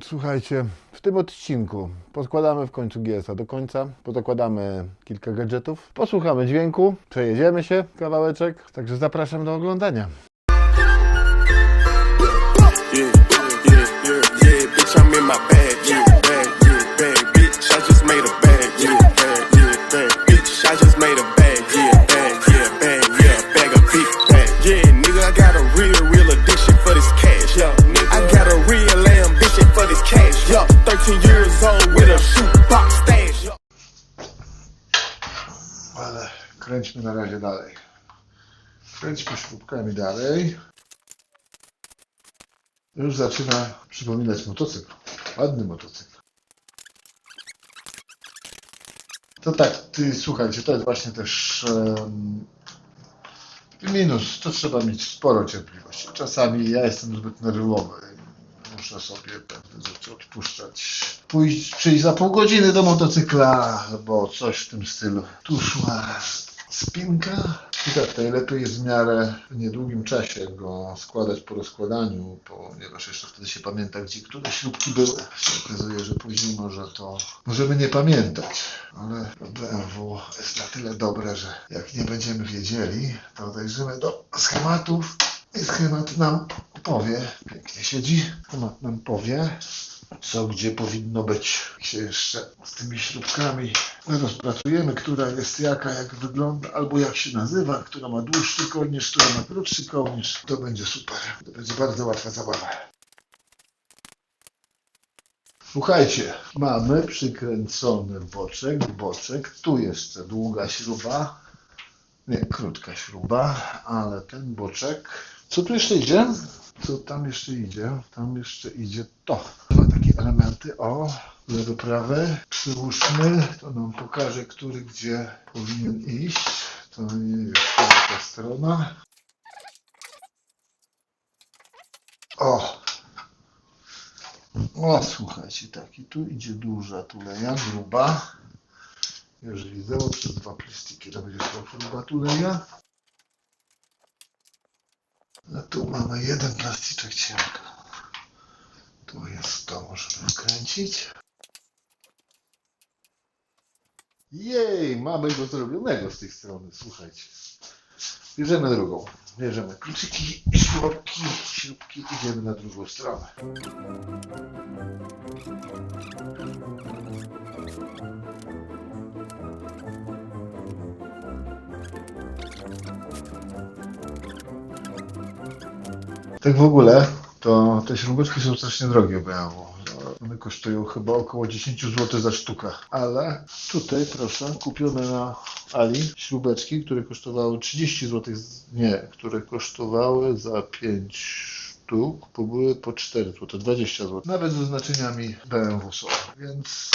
Słuchajcie, w tym odcinku podkładamy w końcu GS-a do końca, podokładamy kilka gadżetów, posłuchamy dźwięku, przejedziemy się kawałeczek, także zapraszam do oglądania. Ale kręćmy na razie dalej. Kręćmy śrubkami dalej. Już zaczyna przypominać motocykl. Ładny motocykl. To tak, słuchajcie, to jest właśnie też minus. To trzeba mieć sporo cierpliwości. Czasami ja jestem zbyt nerwowy. Muszę sobie pewne rzeczy odpuszczać. Przyjść za pół godziny do motocykla, albo coś w tym stylu. Tu szła spinka. I tak najlepiej jest w miarę niedługim czasie go składać po rozkładaniu, ponieważ jeszcze wtedy się pamięta, gdzie które śrubki były. Się okazuje, że później możemy nie pamiętać. Ale BMW jest na tyle dobre, że jak nie będziemy wiedzieli, to zajrzymy do schematów i schemat nam powie, pięknie siedzi, schemat nam powie, co gdzie powinno być. Jak się jeszcze z tymi śrubkami rozpracujemy, która jest jaka, jak wygląda, albo jak się nazywa, która ma dłuższy kołnierz, która ma krótszy kołnierz, to będzie super. To będzie bardzo łatwa zabawa. Słuchajcie, mamy przykręcony boczek, tu jeszcze długa śruba, nie, krótka śruba, ale ten boczek, co tu jeszcze idzie? Co tam jeszcze idzie? Tam jeszcze idzie to. Dwa takie elementy, lewy, prawy. Przyłóżmy, to nam pokaże, który gdzie powinien iść. To nie jest ta strona. Słuchajcie, tak, i tu idzie duża tuleja, gruba. Jeżeli widzę, przez dwa plastiki to będzie szła gruba tuleja. A tu mamy jeden plasticzek cienko. Tu jest to, możemy wkręcić. Jej, mamy go zrobionego z tej strony, słuchajcie. Bierzemy drugą. Bierzemy kluczyki, śrubki, idziemy na drugą stronę. Tak w ogóle, to te śrubeczki są strasznie drogie, BMW. One kosztują chyba około 10 zł za sztukę. Ale tutaj, proszę, kupione na Ali śrubeczki, które kosztowały 30 zł, które kosztowały za 5 sztuk, bo były po 4 zł, 20 zł. Nawet z oznaczeniami BMW są. Więc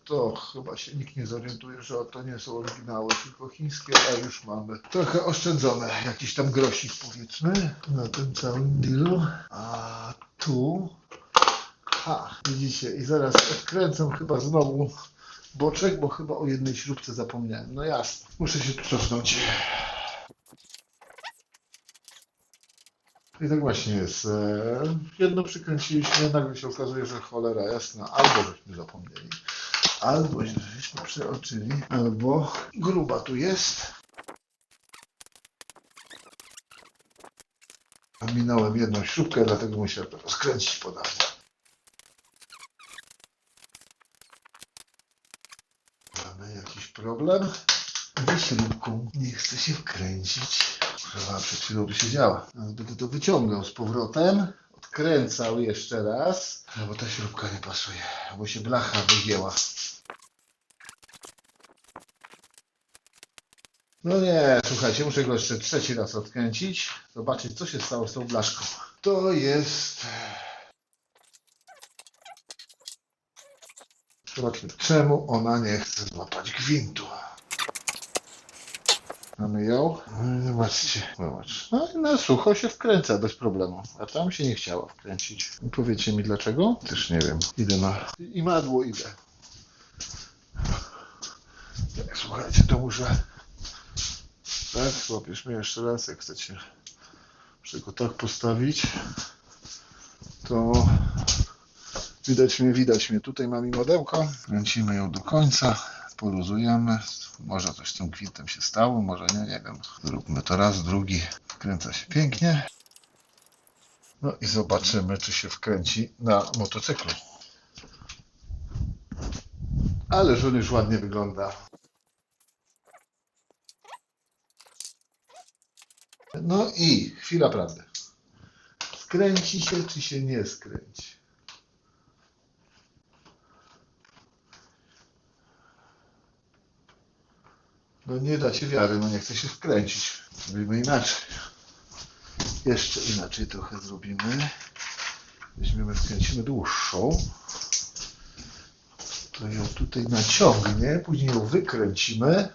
to chyba się nikt nie zorientuje, że to nie są oryginały, tylko chińskie, a już mamy trochę oszczędzone. Jakiś tam grosik, powiedzmy, na tym całym dealu. A tu... widzicie, i zaraz odkręcam chyba znowu boczek, bo chyba o jednej śrubce zapomniałem. No jasne, muszę się tu cofnąć. I tak właśnie jest. Jedno przykręciliśmy, nagle się okazuje, że cholera jasna, albo żeśmy zapomnieli, albo żeśmy przeoczyli, albo gruba tu jest. Minąłem jedną śrubkę, dlatego musiałem to rozkręcić ponownie. Mamy jakiś problem. Ze śrubką nie chce się wkręcić. Chyba przed chwilą by się działa. Będę to wyciągał z powrotem. Odkręcał jeszcze raz. No bo ta śrubka nie pasuje. Bo się blacha wygięła. No nie, słuchajcie, muszę go jeszcze trzeci raz odkręcić. Zobaczyć, co się stało z tą blaszką. To jest... Zobaczmy, czemu ona nie chce złapać gwintu. Mamy ją. No, zobaczcie, zobacz. No i na sucho się wkręca bez problemu. A tam się nie chciała wkręcić. Powiedzcie mi dlaczego? Też nie wiem. Idę na... Imadło idę. Tak, słuchajcie, to muszę... Tak, złapiesz mnie jeszcze raz, jak chcecie. Muszę go tak postawić. To Widać mnie. Tutaj mam modełko. Kręcimy ją do końca. Poluzujemy. Może coś z tym gwintem się stało, może nie wiem. Zróbmy to raz, drugi. Wkręca się pięknie. No i zobaczymy, czy się wkręci na motocyklu. Ależ on już ładnie wygląda. No i chwila prawdy. Skręci się, czy się nie skręci? No nie da się wiary, no nie chce się wkręcić. Zrobimy inaczej. Jeszcze inaczej trochę zrobimy. Weźmiemy, wkręcimy dłuższą. To ją tutaj naciągnie, później ją wykręcimy.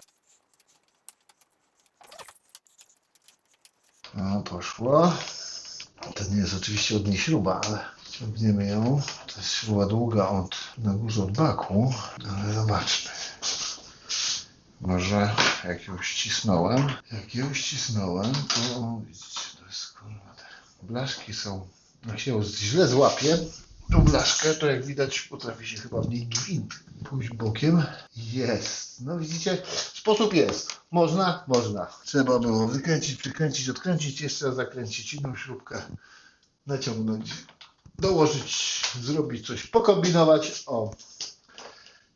No, poszło. To nie jest oczywiście od niej śruba, ale ciągniemy ją. To jest śruba długa na górze od baku, ale zobaczmy. Może jak ją ścisnąłem, to widzicie, to jest kurwa. Blaszki są, jak się ją źle złapie, tą blaszkę, to jak widać potrafi się chyba w niej gwint pójść bokiem. Jest. No widzicie, sposób jest. Można? Można. Trzeba było wykręcić, przykręcić, odkręcić, jeszcze raz zakręcić inną śrubkę, naciągnąć, dołożyć, zrobić coś, pokombinować. O.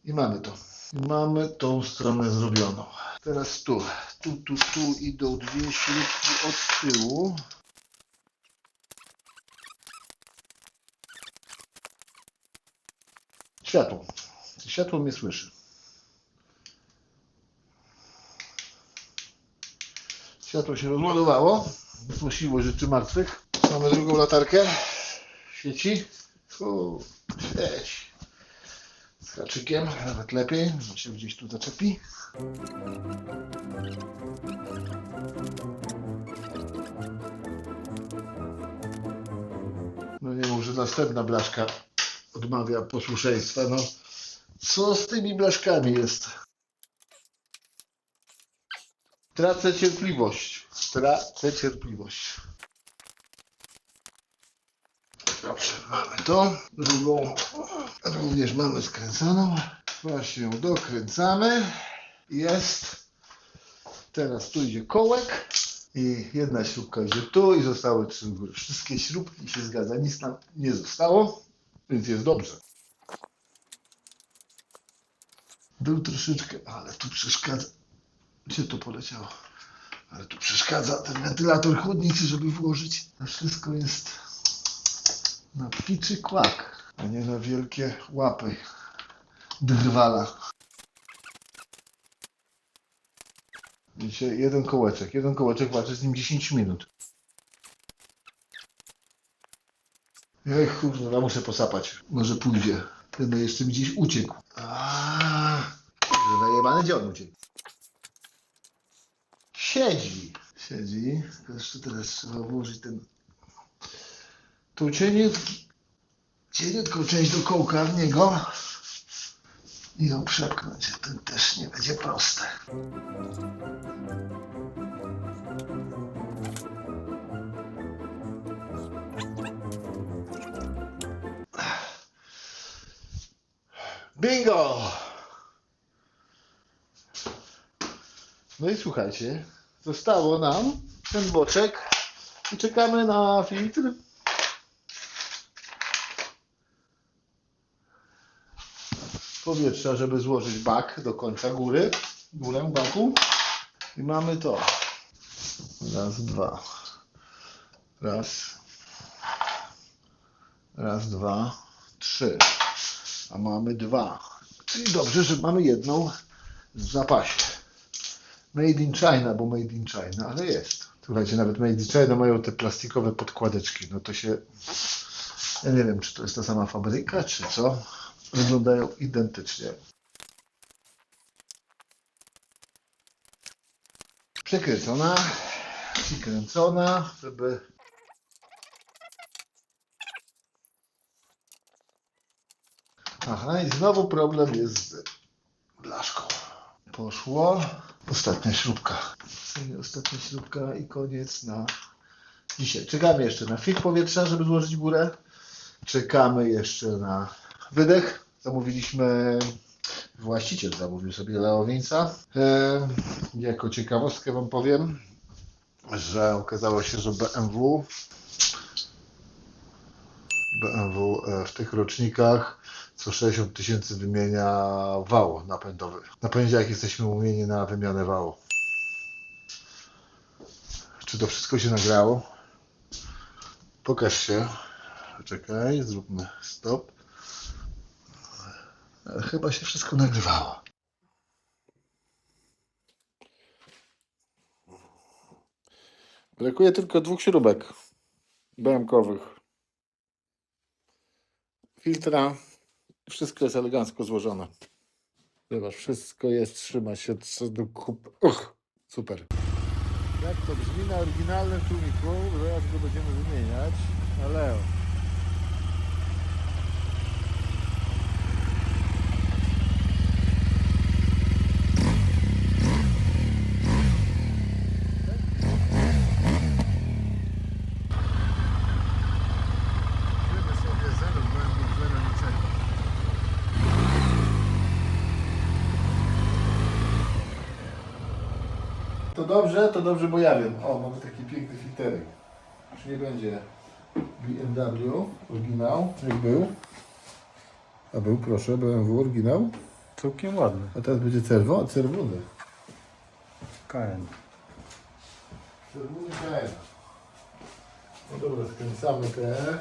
I mamy to. Mamy tą stronę zrobioną. Teraz tu idą dwie śrubki od tyłu. Światło. Światło mnie słyszy. Światło się rozładowało. Zgłosiło rzeczy martwych. Mamy drugą latarkę. Świeci. Świeci. Z haczykiem, nawet lepiej, że się gdzieś tu zaczepi. No nie mów, że następna blaszka odmawia posłuszeństwa. No, co z tymi blaszkami jest? Tracę cierpliwość. Dobrze, mamy to. Drugą również mamy skręconą. Właśnie ją dokręcamy. Jest. Teraz tu idzie kołek. I jedna śrubka idzie tu i zostały trzy. Wszystkie śrubki się zgadza. Nic nam nie zostało. Więc jest dobrze. Był troszeczkę, ale tu przeszkadza. Gdzie to poleciało? Ale tu przeszkadza ten wentylator chłodnicy, żeby włożyć. To wszystko jest na piczy kłak, a nie na wielkie łapy drwala. Widzicie, jeden kołeczek, walczę z nim 10 minut. Ech, kurwa, muszę posapać. Może pójdzie. Ten jeszcze mi gdzieś uciekł. Zajebany, gdzie on uciekł? Siedzi. Jeszcze teraz trzeba włożyć tą cieniutką część do kołka w niego i ją przepchnąć. To też nie będzie proste. Bingo! No i słuchajcie, zostało nam ten boczek i czekamy na filtr. Powietrza, żeby złożyć bak do końca górę baku. I mamy to. Raz, dwa. Raz, dwa, trzy. A mamy dwa. Czyli dobrze, że mamy jedną w zapasie. Made in China, bo Made in China, ale jest. Słuchajcie, nawet Made in China mają te plastikowe podkładeczki. No to się... Ja nie wiem, czy to jest ta sama fabryka, czy co. Wyglądają identycznie. Przekręcona, przykręcona, żeby... Aha, i znowu problem jest z blaszką. Poszło. Ostatnia śrubka. Ostatnia śrubka i koniec na dzisiaj. Czekamy jeszcze na filtr powietrza, żeby złożyć górę. Czekamy jeszcze na Wydech zamówiliśmy, właściciel zamówił sobie Leowinsa. Jako ciekawostkę wam powiem, że okazało się, że BMW w tych rocznikach co 60 tysięcy wymienia wał napędowy. Na poniedziałek jesteśmy umówieni na wymianę wału. Czy to wszystko się nagrało? Pokaż się. Czekaj, zróbmy stop. Chyba się wszystko nagrywało. Brakuje tylko 2 śrubek BM-kowych. Filtra. Wszystko jest elegancko złożone. Zobacz, wszystko jest, trzyma się co do kup. Super. Jak to brzmi na oryginalnym tłumiku, zaraz go będziemy wymieniać na Leo. To dobrze, bo ja wiem. O, mamy taki piękny filterek. Czy nie będzie BMW oryginał, jak był? A był, proszę, BMW oryginał. Całkiem ładny. A teraz będzie czerwony. KN. Czerwony KN. No dobra, skręcamy te.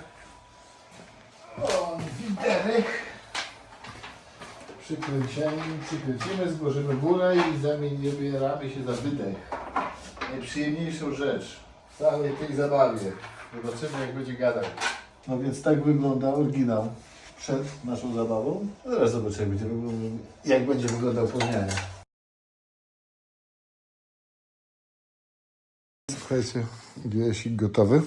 O, filterek. Przykręcimy, złożymy górę i zabieramy się za wydech. Najprzyjemniejszą rzecz w całej tej zabawie. Zobaczymy, jak będzie gadał. No więc tak wygląda oryginał przed naszą zabawą. Zaraz zobaczymy, jak będzie wyglądał po zmianie. Słuchajcie, GSik gotowy.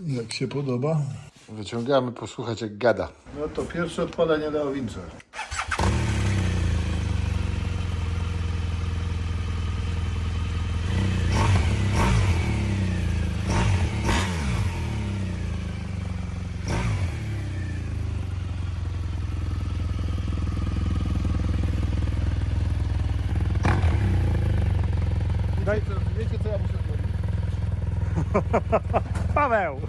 Jak się podoba? Wyciągamy, posłuchać jak gada. No to pierwsze odpalenie Leowinsa. Wiecie co ja muszę zrobić? Paweł!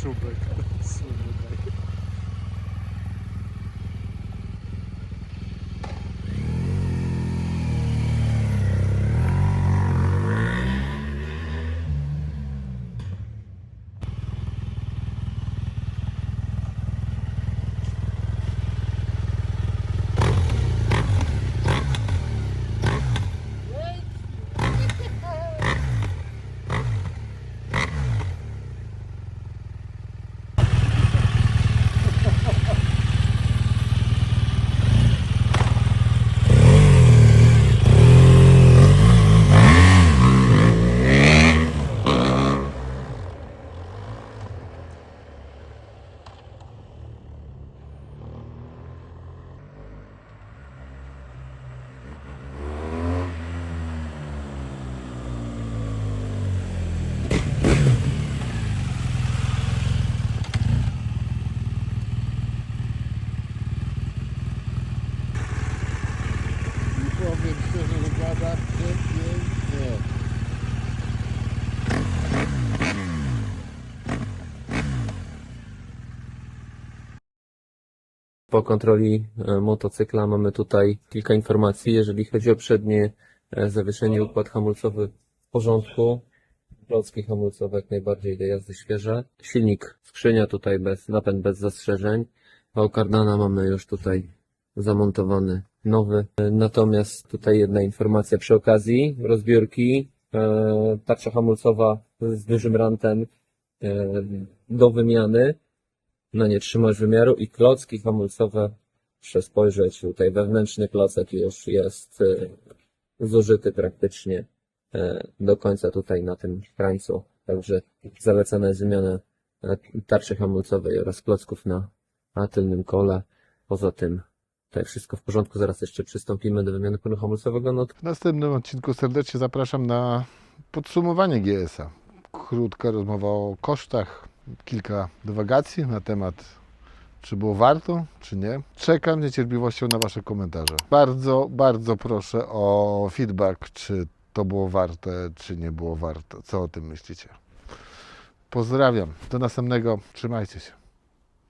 Szubek. Powiem szczerze, że gada pięknie. Po kontroli motocykla mamy tutaj kilka informacji. Jeżeli chodzi o przednie zawieszenie, układ hamulcowy w porządku. Klocki hamulcowe jak najbardziej do jazdy świeże. Silnik, skrzynia tutaj napęd bez zastrzeżeń. Wał kardana mamy już tutaj zamontowany nowy. Natomiast tutaj jedna informacja przy okazji rozbiórki. Tarcza hamulcowa z dużym rantem do wymiany. Na nie trzymasz wymiaru i klocki hamulcowe, muszę spojrzeć, tutaj wewnętrzny klocek już jest zużyty praktycznie do końca tutaj na tym krańcu, także zalecana jest wymiana tarczy hamulcowej oraz klocków na na tylnym kole. Poza tym tutaj wszystko w porządku. Zaraz jeszcze przystąpimy do wymiany płynu hamulcowego. No, W następnym odcinku serdecznie zapraszam na podsumowanie GS-a. Krótka rozmowa o kosztach, kilka dywagacji na temat, czy było warto, czy nie. Czekam z niecierpliwością na Wasze komentarze. Bardzo, bardzo proszę o feedback, czy to było warte, czy nie było warte. Co o tym myślicie? Pozdrawiam. Do następnego. Trzymajcie się.